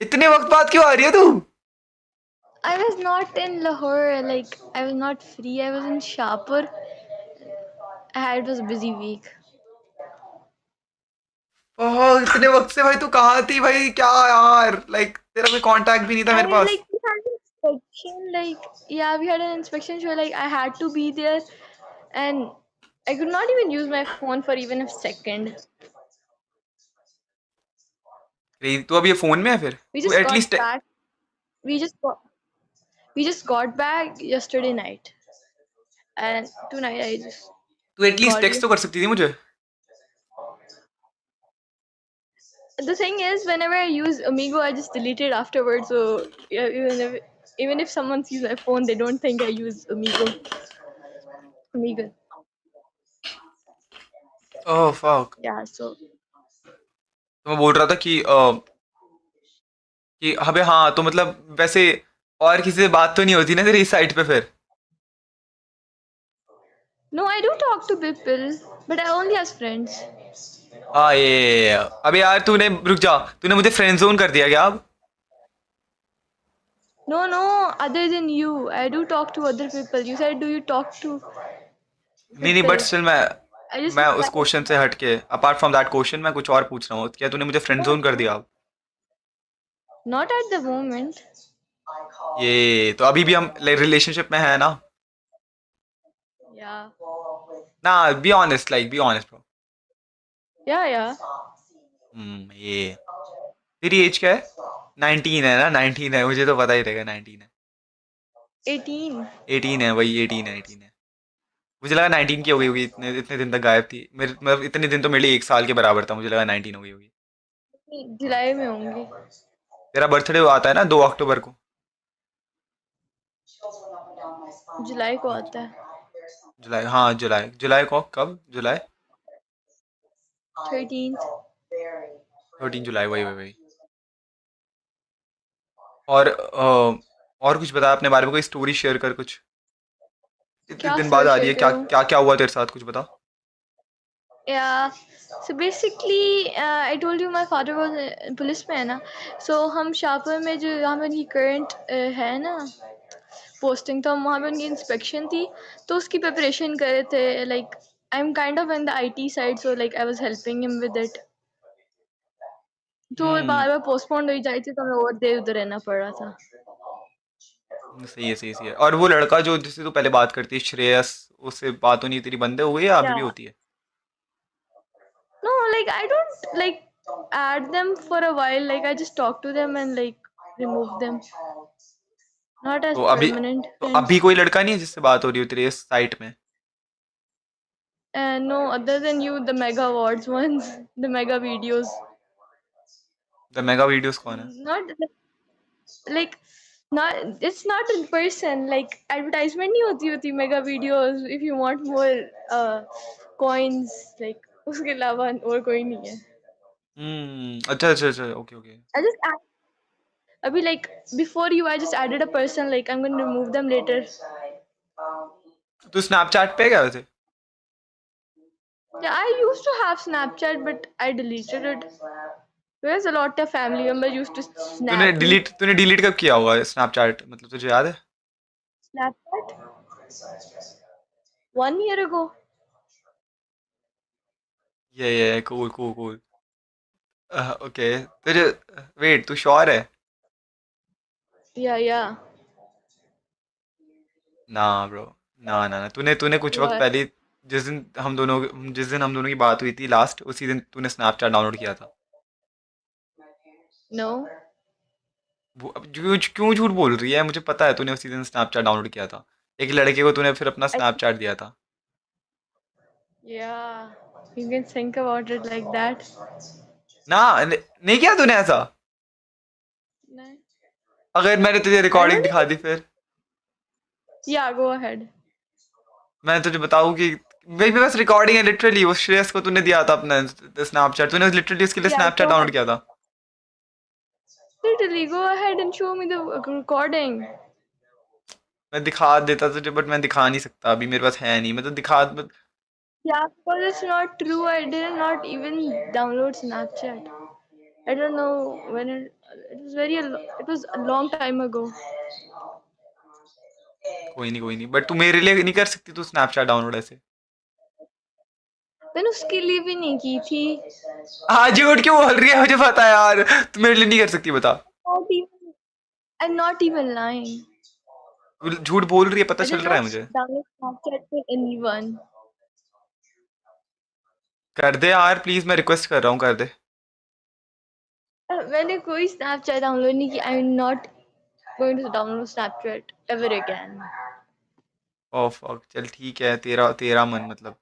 इतने वक्त बाद क्यों आ रही है तू? I was not in Lahore, like I was not free. I was in Shahpur. It was a busy week. ओह, इतने वक्त से भाई तू कहाँ थी भाई? क्या यार, लाइक तेरा कोई कांटेक्ट भी नहीं था I मेरे पास। like we had an inspection, like yeah, we had an inspection so like I had to be there, and I could not even use my phone for even a second. तू अभी ये phone में है फिर? We तू just got at least back. We just got we just got back yesterday night, and tonight I just तू at least called text you. तो कर सकती थी मुझे। The thing is, whenever I use Amigo, I just delete it afterwards. So yeah, even if someone sees my phone, they don't think I use Amigo. Oh fuck. Yeah. So तो मैं बोल रहा था कि अबे हाँ, तो मतलब वैसे और किसी से बात तो नहीं होती ना तेरी इस साइट पे फिर? no, I do talk to people, but I only have friends. हाँ ये अबे यार तूने रुक जा, तूने मुझे फ्रेंड जोन कर दिया क्या अब? No, no, other than you, I do talk to other people. You said, do you talk to नहीं नहीं, but people? Still I just मैं उस replied, क्वेश्चन से हट के, अपार्ट फ्रॉम दैट क्वेश्चन, मैं कुछ और पूछ रहा हूँ। क्या तूने मुझे फ्रेंड no, जोन कर no, दिया अब? not at the moment. ये तो अभी भी हम रिलेशनशिप में है ना? Yeah, ना, be honest, like be honest bro. yeah, yeah. ये तेरी एज क्या है? 19 है ना? 19 है, मुझे तो पता ही रहेगा 19 है। 18. 18 है, वही 18 है, 18 है। मुझे लगा 19 की हो गई होगी, इतने इतने दिन तक गायब थी मेरे, मतलब इतने दिन तो मेरे लिए 1 साल के बराबर था, मुझे लगा 19 हो गई होगी। जुलाई में होंगी. तेरा बर्थडे आता है ना 2 अक्टूबर को? जुलाई को आता है. जुलाई, हाँ जुलाई, जुलाई को कब? जुलाई 13th. 13 जुलाई, वही वही वही। और और कुछ बता अपने बारे में, कोई स्टोरी शेयर कर कुछ। इतने क्या दिन बाद स्टोरी आ रही शेयर है, क्या करूँ? क्या क्या हुआ तेरे साथ, कुछ बता। Yeah. So basically, I told you my father was police में है ना. So हम शाहपुर में जो यहाँ पर उनकी करंट है ना पोस्टिंग, तो हम वहाँ पे उनकी इंस्पेक्शन थी, तो उसकी प्रिपरेशन कर रहे थे. Like I am kind of in the IT side, so like I was helping him with it. तो हम्म। बार बार पोस्टपोन हो ही जाती थी, तो हमें और देर उधर रहना पड़ रहा था. सही है, सही है। और वो लड़का जो जिससे तू पहले बात करती है, श्रेयस, उससे बात होनी तेरी बंद हो गई या अभी या भी होती है? no, like I don't like add them for a while. Like I just talk to them and like remove them, not as तो अभी permanent तो friends. अभी कोई लड़का नहीं है जिससे बात हो रही हो तेरे इस साइट में? And no, other than you, the mega awards ones, the mega videos. The mega videos कौन है? Not like not it's not in person. Like advertisement नहीं होती mega videos. If you want more coins, like उसके अलावा और कोई नहीं है. अच्छा अच्छा अच्छा, ओके ओके। I just अभी like before you, I just added a person. Like I'm gonna remove them later. तू स्नैपचैट पे है क्या वैसे? Yeah, I used to have Snapchat, but I deleted it. There's a lot of family members used to snap me. तूने delete कब किया होगा Snapchat, मतलब तुझे याद है? Snapchat? 1 year ago. ये कूल कूल कूल। ओके। तुझे वेट, तू श्योर है? Yeah, yeah. ना ब्रो, ना ना ना, तूने तूने कुछ वक्त What? पहले, जिस दिन हम दोनों की बात हुई थी लास्ट, उसी दिन तूने स्नैपचैट डाउनलोड किया था। No. अब क्यों क्यों झूठ बोल रही है? मुझे पता है तूने उसी दिन स्नैपचैट डाउनलोड किया था। एक लड़के को तूने फिर अपना I, स्नैपचैट दिया था। yeah. You can think about it like that. ना नहीं किया तूने ऐसा? No. अगर मैंने तुझे I रिकॉर्डिंग don't दिखा दी even. फिर? Yeah, go ahead. मैं तुझे बताऊं कि मेरे पास रिकॉर्डिंग है लिटरली, उस श्रेयस को तूने दिया था अपना स्नैपचैट, तूने लिटरली उसके लिए Yeah, Snapchat go download ahead. किया था। Literally, go ahead and show me the recording. मैं दिखा देता तुझे, बट मैं दिखा नहीं सकता, अभी मेरे पास है नहीं, मतलब Yeah, because it's not true. I did not even download Snapchat. I don't know when it was a long time ago. कोई नहीं, बट तू मेरे लिए नहीं कर सकती तू स्नैपचैट डाउनलोड ऐसे? मैंने उसके लिए भी नहीं की थी। हाँ, झूठ क्यों बोल रही है? मुझे पता है यार, तू मेरे लिए नहीं कर सकती, बता। Not even, I'm not even lying. तू झूठ बोल रही है, पता I चल did रहा है not मुझे। download Snapchat for anyone. कर दे यार प्लीज, मैं रिक्वेस्ट कर रहा हूँ, कर दे। मैंने कोई Snapchat डाउनलोड नहीं की। I'm not going to download Snapchat ever again. Oh fuck, चल ठीक है, तेरा तेरा मन, मतलब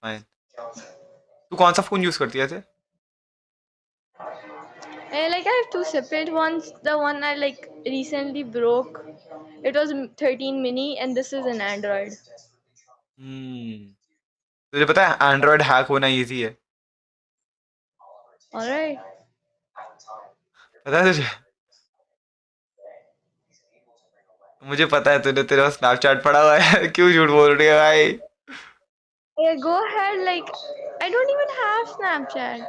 फाइन। तू कौन सा फोन यूज करती है ऐसे? And like I have two separate ones. The one I like recently broke. It was 13 mini and this is an Android. हम्म। तुझे पता है एंड्रॉयड हैक होना इजी है? Alright. पता है तुझे? मुझे पता है, तूने तेरा स्नैपचैट पड़ा हुआ है। क्यों झूठ बोल रही है भाई? Yeah, go ahead. Like I don't even have Snapchat.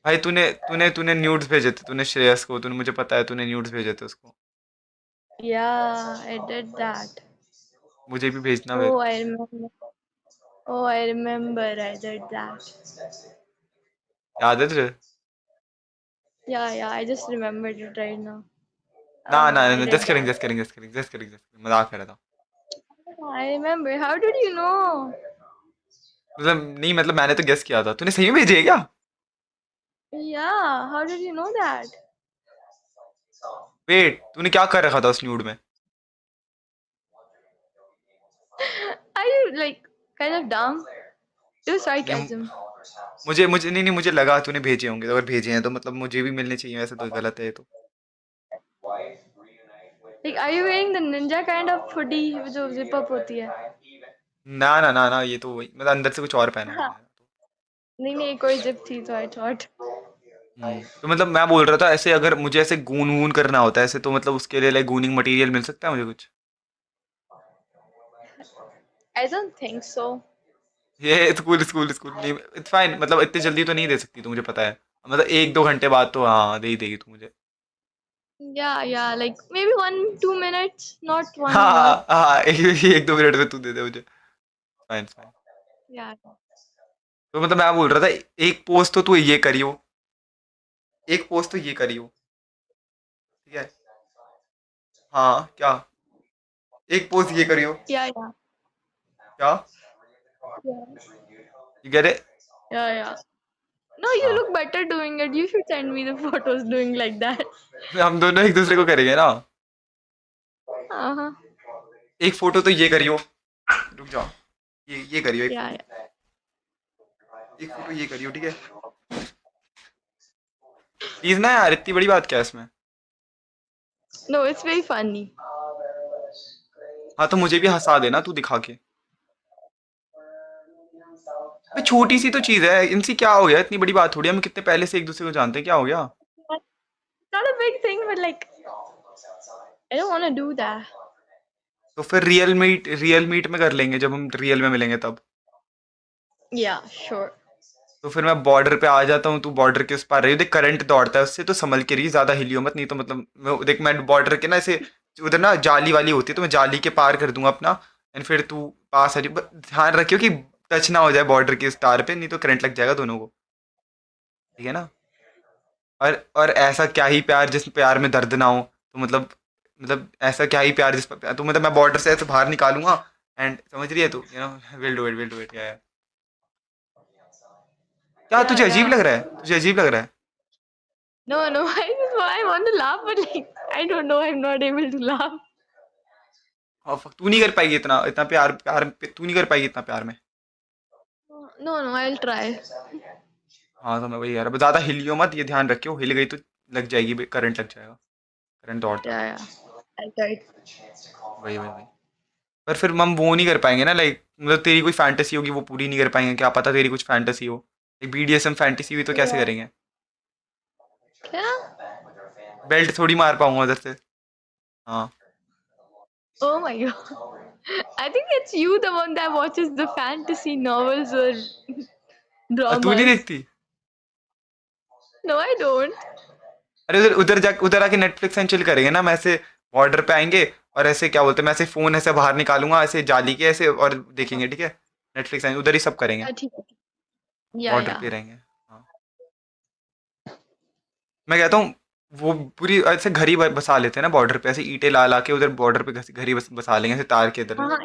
भाई तूने तूने तूने न्यूड्स भेजे थे, तूने श्रेयस को, तूने, मुझे पता है तूने न्यूड्स भेजे थे उसको। Yeah, I did that. मुझे भी भेजना फिर। Oh, I remember. Oh, I remember. I did that. याद है तुझे? Yeah, yeah. I just remembered it right now. ना ना I ना, did just kidding, that. Just kidding, just kidding, just kidding, just kidding, मजाक कर रहा था। I remember. How did you know? मतलब नहीं, मतलब मैंने तो गेस किया था। तूने सही में भेजी है क्या? Yeah. How did you know that? Wait, तूने क्या कर रखा था उस न्यूड में? Are you like kind of dumb? It was नहीं, sarcasm. मुझे मुझे नहीं नहीं, मुझे लगा तूने भेजे होंगे, अगर भेजे हैं तो मतलब मुझे भी मिलने चाहिए, वैसे तो गलत है ये तो। Like, are you wearing the ninja kind of hoodie जो zip up होती है? ना ना ना ना, ये तो वही, मतलब अंदर से कुछ और पहना है हाँ, मैंने तो। नहीं नहीं कोई zip थी तो I thought. तो मतलब मैं बोल रहा था, ऐसे अगर मुझे ऐसे गून वून करना होता है ऐसे, तो मतलब उसके लिए लाइक गूनिंग मटेरियल मिल सकता है मुझे कुछ? I don't think so. ये स्कूल स्कूल स्कूल नहीं, इट्स फाइन, मतलब इतनी जल्दी तो नहीं दे सकती तू, मुझे पता है। मतलब एक दो घंटे बाद तो हाँ, दे ही देगी तू मुझे। Yeah, yeah, like maybe 1-2 minutes, not 1 hour. हाँ हाँ, एक दो मिनट में तू दे दे मुझे। Fine fine. Yeah. तो मतलब मैं बोल रहा था, एक पोस्ट तो तू ये करियो, एक पोस्ट तो ये करियो, ठीक है? हाँ क्या? एक पोस्ट ये करियो। Yeah, yeah, क्या? yeah, you get it? yeah, yeah. No, you हाँ, look better doing it. You should send me the photos doing like that. हम दोनों एक दूसरे को करेंगे ना। Uh-huh. एक फोटो तो ये करियो, रुक जाओ, ये करियो एक Yeah, फोटो, yeah. एक फोटो ये करियो, ठीक है? प्लीज ना यार, इतनी बड़ी बात क्या है इसमें? No, it's very funny. हाँ तो मुझे भी हंसा देना तू दिखा के। भाई छोटी सी तो चीज है, इनसे क्या हो गया? इतनी बड़ी बात थोड़ी है, हम कितने पहले से एक दूसरे को जानते हैं, क्या हो गया? Not a big thing, but like, I don't want to do that. तो फिर रियल मीट में कर लेंगे, जब हम रियल में मिलेंगे तब। Yeah, sure. तो फिर मैं बॉर्डर पे आ जाता हूँ, तू बॉर्डर के उस पार रही हो, देख करंट दौड़ता है उससे, तो संभल के रही, ज्यादा हिलियो मत, नहीं तो मतलब देख मैं बॉर्डर के ना ऐसे, उधर ना जाली वाली होती है, तो मैं जाली के पार कर दूंगा अपना, एंड फिर तू पास आ जाए। ध्यान रखियो कि टच ना हो जाए बॉर्डर के उस तार पे, नहीं तो करंट लग जाएगा दोनों को, ठीक है ना? और ऐसा क्या ही प्यार जिस प्यार में दर्द ना हो, तो मतलब ऐसा क्या ही प्यार जिस पर, तो मतलब मैं बॉर्डर से ऐसे बाहर निकालूंगा, एंड समझ रही है तू, विल डू इट या क्या? Yeah, तुझे अजीब yeah. लग रहा है? तुझे अजीब लग रहा है? No, no, I want to laugh, but like, I don't know, I'm not able to laugh. और तू नहीं कर पाएगी इतना इतना प्यार, तू नहीं कर पाएगी इतना प्यार में। No, no, I'll try. हाँ तो मैं वही कह रहा, ज्यादा हिलियो मत, ये ध्यान रखियो, हिल गई तो लग जाएगी, करंट लग जाएगा, करंट दौड़ता है। Yeah, yeah. I'll try. वही वही वही। पर फिर हम वो नहीं कर पाएंगे ना, लाइक मतलब तेरी कोई फैंटेसी होगी वो पूरी नहीं कर पाएंगे, क्या पता तेरी कुछ फैंटेसी हो, एक बीडीएसएम फैंटेसी भी तो कैसे Yeah. करेंगे? Yeah. बेल्ट थोड़ी मार पाऊंगा उधर से। हाँ। Oh my god. I think it's you, the one that watches the fantasy novels or तू नहीं dramas. देखती? No, I don't. अरे उधर उधर आके नेटफ्लिक्स एंड चिल करेंगे ना, मैं ऐसे बॉर्डर पे आएंगे और ऐसे क्या बोलते हैं, मैं ऐसे फोन ऐसे बाहर निकालूंगा ऐसे जाली के ऐसे और देखेंगे, ठीक है? नेटफ्लिक्स एंड उधर ही सब करेंगे, ठीक है। बॉर्डर या पे रहेंगे। हाँ, मैं कहता हूँ वो पूरी ऐसे घर ही बसा लेते हैं ना बॉर्डर पे, ऐसे ईंटें ला ला के उधर बॉर्डर पे घर ही बसा लेंगे ऐसे तार के इधर। हाँ, हाँ,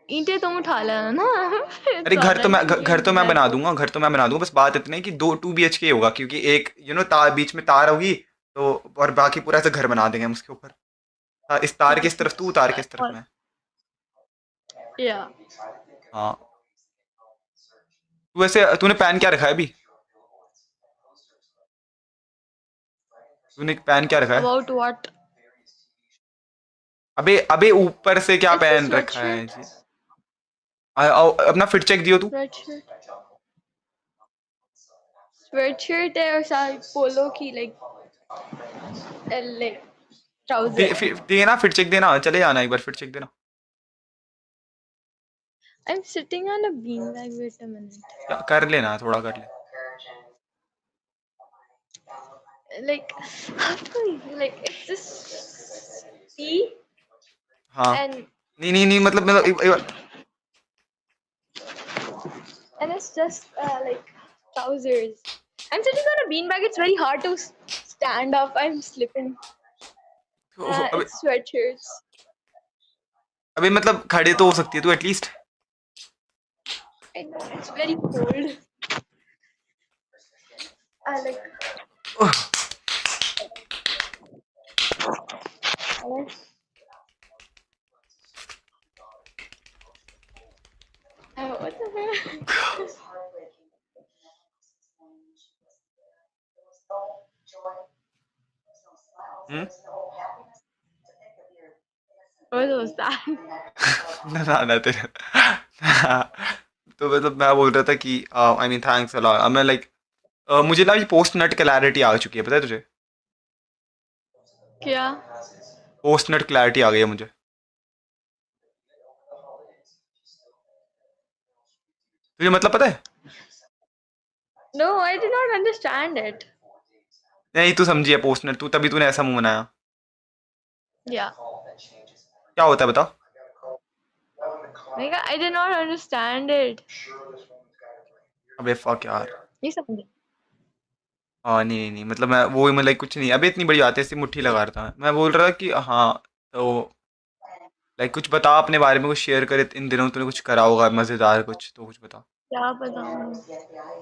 ईंटें तुम उठा लेना ना। अरे इट्स ऑलराइट, मैं घर तो कैन मैं बना हेल्प। दूंगा, घर तो मैं बना दूंगा, बस बात इतनी है कि 2 BHK होगा, क्योंकि एक तार बीच में तार होगी तो, और बाकी पूरा ऐसे घर बना देंगे हम उसके ऊपर। इस तार की इस तरफ तू, तार की इस तरफ और मैं। या हाँ, तू वैसे तूने पहन क्या रखा है अभी? तूने पहन क्या रखा है? About what? अबे अबे ऊपर से क्या इट्स अ पहन रखा है स्वेटशर्ट। जी? अपना फिट चेक दियो तू। स्वेटशर्ट। स्वेटशर्ट है और साथ पोलो की लाइक ट्राउजर है। देना फिट चेक देना, चले जाना एक बार फिट चेक देना। I'm sitting on a beanbag. Wait a minute. क्या कर लेना, थोड़ा कर ले। Like, how do I, like, it's this T हाँ, and नहीं नहीं नहीं, मतलब एक बार। it's just like trousers. I'm sitting on a beanbag. It's very hard to stand up. I'm slipping. अबे It's sweatshirts. अबे मतलब खड़े तो हो सकती है तू at least. I know it's very cold. Like, uh, what the hell? Hmm. What was that? ना ना ना तेरे तो मतलब मैं बोल रहा था कि आई मीन थैंक्स अ मैं लाइक मुझे ना ये पोस्ट नट क्लैरिटी आ चुकी है, पता है तुझे? क्या? पोस्ट नट क्लैरिटी आ गई है मुझे। तुझे मतलब पता है? No, I did not understand it. नहीं, तू समझी है पोस्ट नट, तू तभी तूने ऐसा मुंह बनाया। Yeah. क्या होता है बता? Like, I did not understand it. अबे फक यार। नहीं समझे। हाँ, नहीं नहीं नहीं, मतलब मैं वो मतलब कुछ नहीं, अबे इतनी बड़ी बात है, ऐसी मुट्ठी लगा रहा था मैं, बोल रहा था कि हाँ, तो लाइक कुछ बता अपने बारे में, कुछ शेयर करे, इन दिनों तूने कुछ करा होगा मजेदार, कुछ तो कुछ बता। क्या बताऊँ?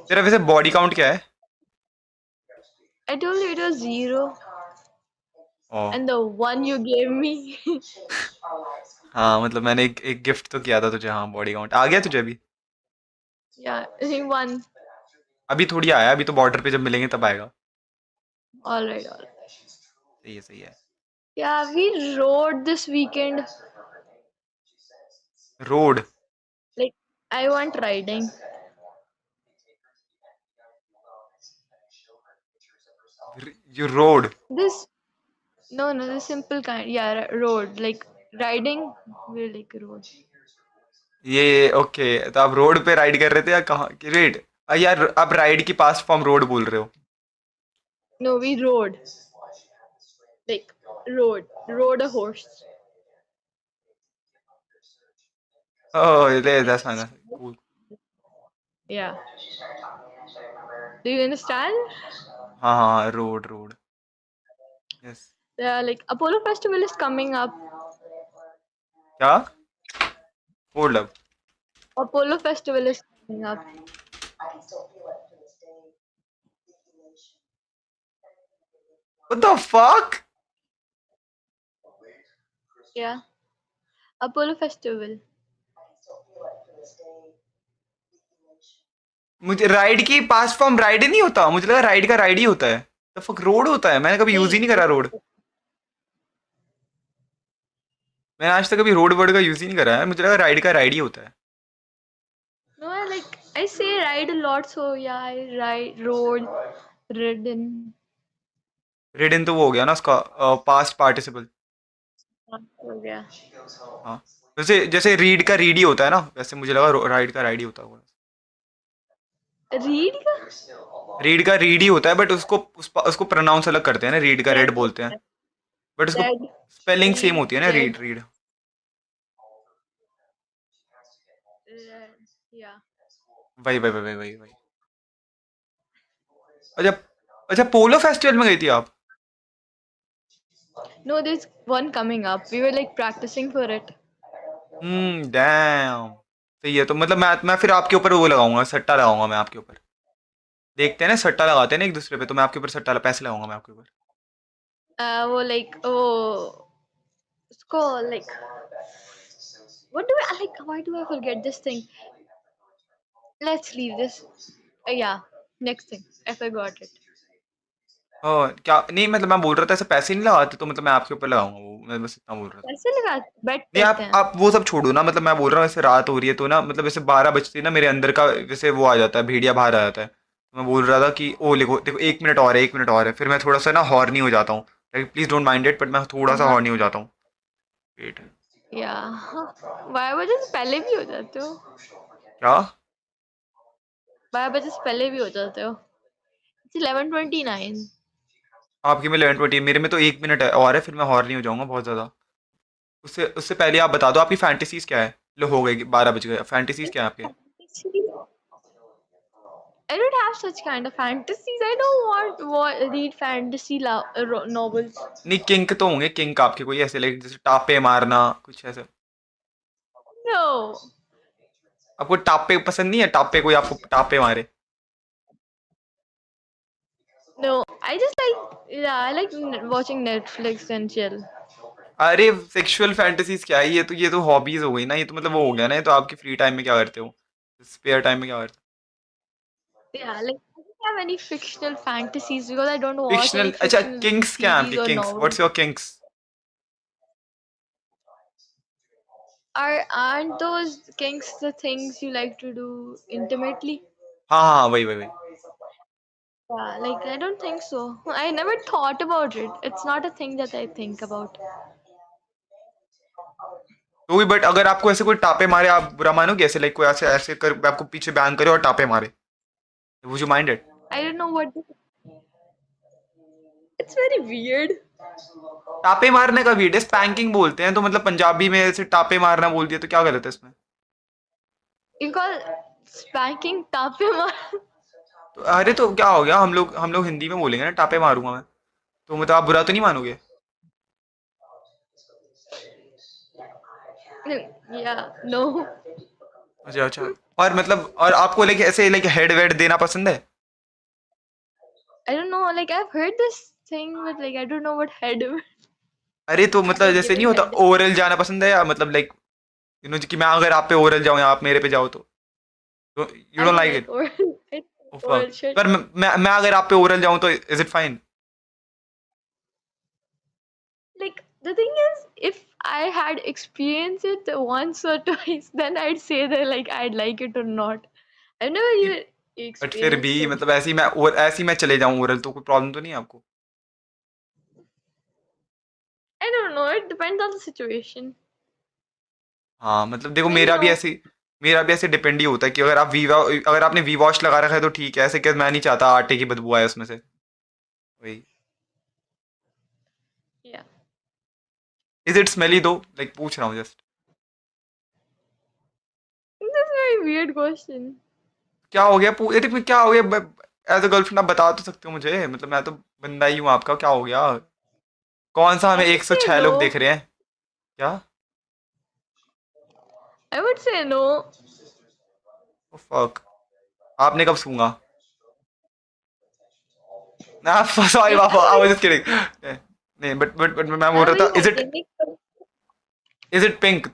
तेरा वैसे बॉडी काउंट क्या है? I told you it was 0, O, and the one you gave me. हाँ मतलब मैंने एक गिफ्ट तो किया था तुझे, हाँ बॉडी काउंट आ गया तुझे अभी? Yeah, I think 1. अभी थोड़ी आया, अभी तो बॉर्डर पे जब मिलेंगे तब आएगा। All right, all right. सही है सही है। Yeah, we rode this weekend. Road? Like, I want riding. You road? This, no, the simple kind. Yeah, road. Like, riding, we like road. ये ओके, तो आप रोड पे राइड कर रहे थे या कहाँ की रेड? यार आप राइड की पास्ट फॉर्म रोड बोल रहे हो। No, we rode. Like, rode a horse. Oh that's fine, cool. Yeah. Do you understand? हाँ हाँ हाँ, road road, yes. Like, Apollo Festival is coming up. क्या? Hold up, Apollo Festival is coming up. What the fuck? Yeah. Apollo Festival. मुझे ride की past form ride ही नहीं होता, मुझे लगा राइड का राइड ही होता है। द फक रोड होता है, मैंने कभी यूज ही नहीं, नहीं करा रोड। मैंने आज तक कभी रोड वर्ड का यूज ही नहीं करा है, मुझे लगा राइड का राइड ही होता है। no, like I say ride a lot, so yeah, I rode, ridden. Ridden तो वो हो गया ना उसका पास्ट पार्टिसिपल। हो गया। हाँ, जैसे जैसे रीड का रीड ही होता है ना, वैसे मुझे लगा राइड का राइड ही होता होगा। रीड का? रीड का रीड ही होता है, बट उसको प्रोनाउंस अलग करते हैं ना, रीड का रेड रेड बोलते हैं। होता है। बट उसको रेड, स्पेलिंग सेम रीड, होती है ना, रीड रेड, रीड। रेड, या। वही वही वही वही वही। अच्छा। अच्छा, पोलो फेस्टिवल में गई थी आप? No, there's one coming up. We were like practicing for it. Dam. सही है, तो मतलब मैं फिर आपके ऊपर वो लगाऊंगा, सट्टा लगाऊंगा मैं आपके ऊपर। देखते हैं ना, सट्टा लगाते हैं ना एक दूसरे पे, तो मैं आपके ऊपर सट्टा पैसे लगाऊंगा मैं आपके ऊपर। वो like उसको like what do I like? Why do I forget this thing? Let's leave this. Yeah, next thing. I forgot it. क्या नहीं, मतलब मैं बोल रहा था ऐसे पैसे नहीं लगाते, तो मतलब मैं आपके ऊपर लगाऊंगा वो, मैं बस इतना बोल रहा था। कैसे लगा बेट नहीं, करते हैं? आप वो सब छोड़ो ना, मतलब मैं बोल रहा हूँ ऐसे रात हो रही है तो ना, मतलब ऐसे 12 बजते ही ना मेरे अंदर का वैसे वो आ जाता है, भेड़िया बाहर आ जाता है, तो मैं बोल रहा था कि ओ लिखो देखो, 1 मिनट और है, 1 मिनट और है, फिर मैं थोड़ा सा ना हॉर्नी हो जाता हूँ। Please don't mind it, but मैं थोड़ा सा हाँ, हॉर्नी हो जाता हूँ। वेट। या 12 बजे से पहले भी हो जाते हो। क्या? 12 बजे से पहले भी हो जाते हो। It's 11:29. आपके में 11:20, मेरे में तो 1 मिनट है और है, फिर मैं हॉर्नी हो जाऊंगा बहुत ज्यादा। उससे उससे पहले आप बता दो आपकी फैंटेसीज क्या है। लो, हो गई, 12 बज गए, फैंटेसीज क्या है आपके? I don't have such kind of fantasies. I don't want read fantasy novels. नहीं, किंक तो होंगे, किंक आपके कोई ऐसे, लाइक जैसे टापे मारना, कुछ ऐसे। No, आपको टापे पसंद नहीं है? टापे, कोई आपको टापे मारे? no. I just like yeah. I like watching Netflix and chill. अरे, सेक्सुअल फैंटेसीज क्या है? ये तो हॉबीज हो गई ना, ये तो मतलब वो हो गया ना, ये तो आपकी फ्री टाइम में क्या करते हो, स्पेयर टाइम में क्या करते Yeah, like I don't have any fictional fantasies because I don't हो? watch फिक्शनल, any अच्छा, fictional किंग्स क्या है आपके? series or Kings, novels. What's your Kings? Aren't those kinks the things you like to do intimately? हाँ हाँ हाँ, वही वही वही। Yeah, like I don't think so. I never thought about it. It's not a thing that I think about. तो भी, but अगर आपको ऐसे कोई टापे मारे, आप बुरा मानोगे? ऐसे लाइक कोई ऐसे ऐसे कर आपको पीछे बैन करे और टापे मारे, would you mind it? I don't know what. It's very weird. टापे मारने का भी स्पैंकिंग बोलते हैं, तो मतलब पंजाबी में ऐसे टापे मारना बोल दिया तो क्या गलत है इसमें? You call spanking tapema? तो अरे, तो क्या हो गया, हम लोग हिंदी में बोलेंगे ना, टापे मारूंगा मैं, तो मतलब आप बुरा तो नहीं मानोगे? Yeah, no. अच्छा अच्छा। और मतलब, और आपको लाइक ऐसे लाइक हेड वेड देना पसंद है? I don't know. Like I've heard this thing, but like I don't know what head. अरे, तो मतलब Like जैसे नहीं giving होता, head. ओरल जाना पसंद है, या मतलब लाइक कि मैं अगर आप पे ओरल जाऊं या आप मेरे पे जाओ तो you I don't don't like like it? oral. Fuck. Oral shit. पर मैं अगर आप पे ओरल जाऊं तो is it fine? Like the thing is, if I had experienced it once or twice, then I'd say that like I'd like it or not. I've never even but फिर भी experienced it. मतलब ऐसी मैं चले जाऊं oral, तो कोई problem तो नहीं है आपको? I don't know. It depends on the situation. हाँ, मतलब देखो, But you know, मेरा भी ऐसे डिपेंड ही होता है कि अगर आपने वी वॉश लगा रखा है तो ठीक है, ऐसे कि मैं नहीं चाहता आटे की बदबू आए उसमें से। वही। yeah. इज इट स्मेली दो, लाइक पूछ रहा हूँ just. This is a very weird question. क्या हो गया? अरे क्या हो गया? एज अ गर्लफ्रेंड आप बता तो सकते हो मुझे, मतलब मैं तो बंदा ही हूँ आपका, क्या हो गया? कौन सा हमें I would say 106 लोग देख no. रहे हैं? क्या? I would say no. Fuck. आपने कब सूंगा? ना, सॉरी Like पापा, आई वाज जस्ट किडिंग। नहीं, बट मैं बोल I'm रहा very था, hygienic. Is it pink?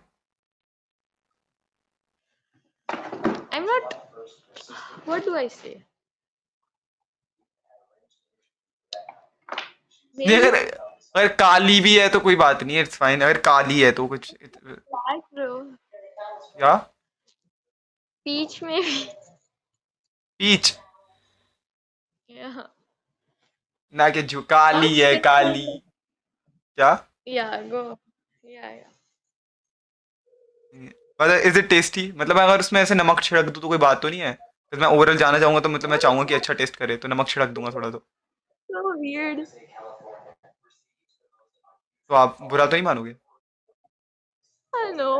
I'm not. What do I say? नहीं, Maybe अगर अगर काली भी है तो कोई बात नहीं, इट्स फाइन, अगर काली है तो कुछ black, bro. क्या? Peach, maybe. पीच? Yeah. ना कि काली Sounds है, काली। similar. क्या? Yeah, go. Yeah, yeah. मतलब इज इट टेस्टी? मतलब अगर उसमें ऐसे नमक छिड़क दूं तो कोई बात तो नहीं है? फिर मैं ओरल जाना चाहूंगा तो मतलब मैं चाहूंगा कि अच्छा टेस्ट करे, तो नमक छिड़क दूंगा थोड़ा So weird. तो आप बुरा तो नहीं मानोगे? I know.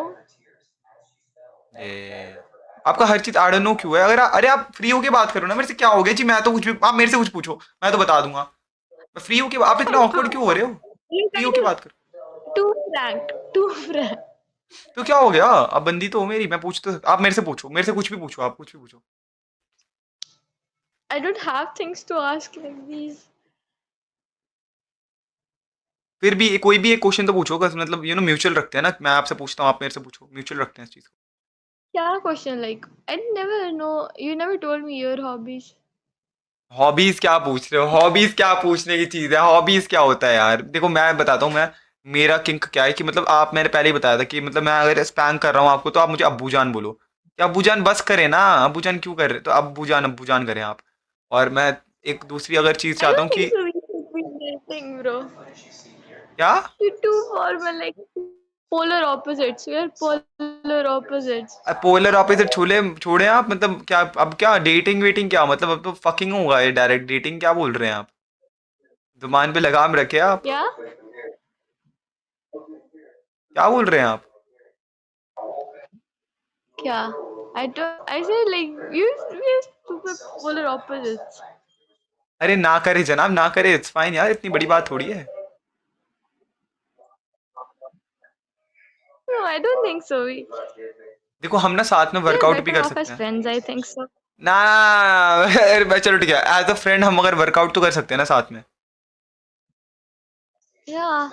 ये आपका हर चीज आड़ नो क्यों है? अरे आप फ्री होके बात करो ना मेरे से, क्या हो गया जी? मैं तो कुछ भी, आप मेरे से कुछ पूछो, मैं तो बता दूंगा। मैं फ्री होके, आप इतना ऑकवर्ड क्यों हो रहे हो? You फ्री kind होके of बात करो। too frank. Too frank. तो क्या हो गया? आप बंदी तो हो मेरी, मैं पूछ तो, आप मेरे से पूछो, मेरे से कुछ भी पूछो, आप कुछ भी पूछो। I don't have things to ask like these. फिर भी कोई भी एक क्वेश्चन तो पूछो, मतलब म्यूचुअल रखते हैं ना, मैं आपसे पूछता हूँ, आप मेरे से पूछो, म्यूचुअल रखते हैं इस चीज को। क्या question like? I never know. You never told me your hobbies. Hobbies क्या पूछ रहे हो? हॉबीज क्या पूछने की चीज है? हॉबीज क्या होता है यार? देखो मैं बताता हूँ, मैं मेरा किंक क्या है कि मतलब आप, मैंने पहले ही बताया था कि मतलब मैं अगर स्पैम कर रहा हूँ आपको तो आप मुझे अब्बू जान बोलो, कि अब्बू जान बस करे ना, अब्बू जान क्यों कर रहे, तो अब्बू जान करें आप। और मैं एक दूसरी अगर चीज I चाहता don't हूँ think कि so. We should be dating, bro. क्या, You're too formal, like polar opposites. We are polar opposites. Polar opposite chole छोड़े आप, मतलब क्या अब, क्या डेटिंग वेटिंग क्या मतलब, अब तो फकिंग होगा ये, डायरेक्ट डेटिंग क्या बोल रहे हैं आप? जुबान पे लगाम रखे आप, Yeah? क्या बोल रहे हैं आप? Yeah. I don't. I said like we're super polar opposites. अरे ना करे जनाब, ना करे, इट्स फाइन यार, इतनी बड़ी बात थोड़ी है। No, I don't think so. देखो हम ना साथ में We're वर्कआउट भी better कर off सकते as हैं friends. I think so. ना। अरे चलो ठीक है, एज अ फ्रेंड हम अगर वर्कआउट तो कर सकते हैं ना साथ में। Yeah.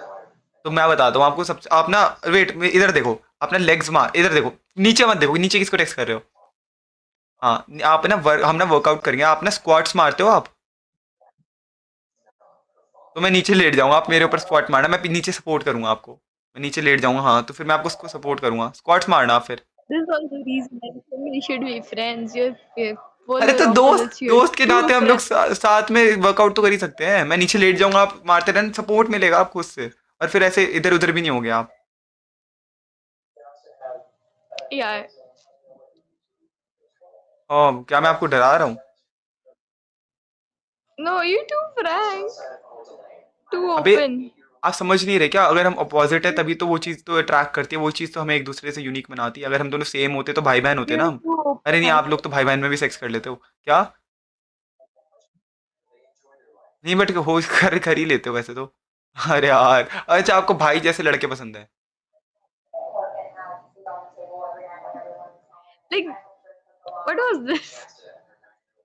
तो मैं बताता हूँ आपको, सबसे आप ना, वेट इधर देखो, अपना लेग्स मार, इधर देखो, नीचे मत देखो, नीचे किसको टेक्स्ट कर रहे हो? हाँ, आप ना हम ना वर्कआउट करेंगे, आप ना स्क्वाट्स मारते हो आप, तो मैं नीचे लेट जाऊंगा, आप मेरे ऊपर स्क्वाट मारना, मैं नीचे सपोर्ट करूंगा आपको, मैं नीचे लेट जाऊंगा, हाँ तो फिर मैं आपको उसको सपोर्ट करूंगा, स्क्वाट्स मारना आप फिर। This is also the reason I think we should be friends. You're अरे polar तो दोस्त opposites. You're दोस्त के too नाते हम लोग frank. साथ में वर्कआउट तो कर ही सकते हैं, मैं नीचे लेट जाऊंगा, आप मारते रहना, सपोर्ट मिलेगा आपको उससे, और फिर ऐसे इधर उधर भी नहीं होगे आप। Yeah. क्या मैं आपको डरा रहा हूँ? No, you're too frank. Too अबे open. आप समझ नहीं रहे क्या? अगर हम अपोजिट है तभी तो वो चीज़ तो अट्रैक्ट करती है, वो चीज़ तो हमें एक दूसरे से यूनिक बनाती है, अगर हम दोनों सेम होते तो भाई बहन होते ना You're हम। too अरे नहीं, open. आप लोग तो भाई बहन में भी सेक्स कर लेते हो क्या? नहीं बट हो कर ही लेते हो वैसे तो। अरे यार, अच्छा आपको भाई जैसे लड़के पसंद है? Like, what was this?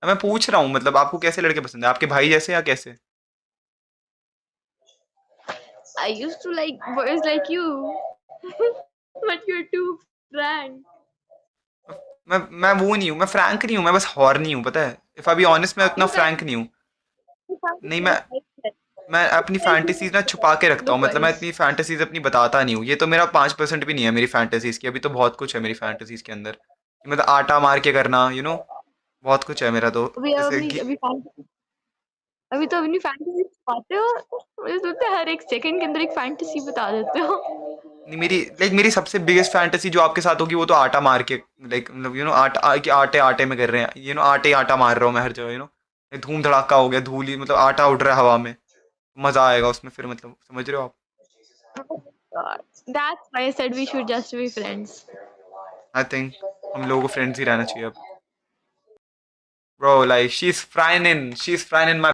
मैं पूछ रहा हूँ, मतलब आपको कैसे लड़के पसंद है, आपके भाई जैसे या कैसे? I used to like boys like you, but you're too frank. मैं वो नहीं हूँ, मैं फ्रैंक नहीं हूँ, मैं बस हॉर्नी हूँ, पता है, इफ आई बी ऑनेस्ट मैं उतना You kind फ्रैंक नहीं हूँ। you kind नहीं, of like that. मैं अपनी Like you फैंटेसीज ना छुपा के रखता look हूँ, मतलब मैं wise. इतनी फैंटेसीज अपनी बताता नहीं हूँ, ये तो मेरा 5% भी नहीं है मेरी फैंटेसीज की, अभी तो बहुत कुछ है मेरी फैंटेसीज के अंदर, मतलब आटा मार के करना, बहुत कुछ है मेरा तो। अभी जैसे अभी अभी फैंटेसी अभी तो अपनी फैंटेसी पाते हो। मुझे तो लगता है हर एक सेकंड के अंदर एक फैंटेसी बता देते हो। नहीं, मेरी सबसे बिगेस्ट फैंटेसी जो आपके साथ होगी वो तो आटा मार के, लाइक मतलब कि आटे आटे में कर रहे हैं, आटे ही आटा मार रहा हूँ मैं हर जगह, धूम धड़ाका हो गया, धूल ही मतलब आटा उड़ रहा है हवा में, मजा आएगा उसमें फिर, मतलब समझ रहे हो आप? God. That's why I said we should just be friends. I think हम लोगों को फ्रेंड्स ही रहना चाहिए अब। Bro like she is friend in my